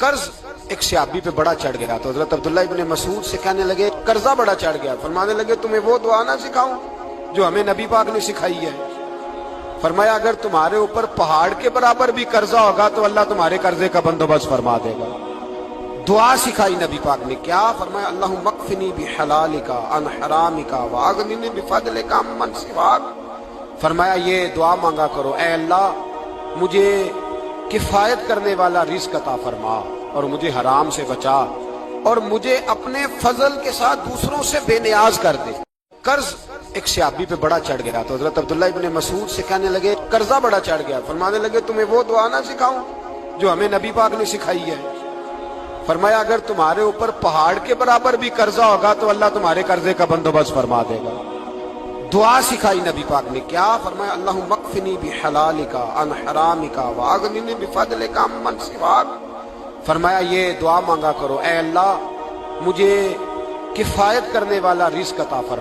قرض ایک صحابی پہ بڑا چڑھ گیا تو حضرت عبداللہ ابن مسعود سے کہنے لگے قرضہ بڑا چڑھ گیا، فرمانے لگے تمہیں وہ دعا نہ سکھاؤں جو ہمیں نبی پاک نے سکھائی ہے؟ فرمایا اگر تمہارے اوپر پہاڑ کے برابر بھی قرضہ ہوگا تو اللہ تمہارے قرضے کا بندوبست فرما دے گا۔ دعا سکھائی نبی پاک نے، کیا فرمایا؟ اللہم اکفنی بحلالک عن حرامک واغننی بفضلک عمن سواک۔ فرمایا یہ دعا مانگا کرو، اے اللہ مجھے کفایت کرنے والا رزق عطا فرما اور مجھے حرام سے بچا اور مجھے اپنے فضل کے ساتھ دوسروں سے بے نیاز کر دے۔ قرض ایک صحابی پہ بڑا چڑھ گیا تو حضرت عبداللہ ابن مسعود سے کہنے لگے قرضہ بڑا چڑھ گیا، فرمانے لگے تمہیں وہ دعا نہ سکھاؤں جو ہمیں نبی پاک نے سکھائی ہے؟ فرمایا اگر تمہارے اوپر پہاڑ کے برابر بھی قرضہ ہوگا تو اللہ تمہارے قرضے کا بندوبست فرما دے گا۔ دعا سکھائی نبی پاک نے، کیا فرمایا؟ اللہم اکفنی بحلالک عن حرامک واغننی بفضلک عمن سواک۔ فرمایا یہ دعا مانگا کرو، اے اللہ مجھے کفایت کرنے والا رزق عطا فرما۔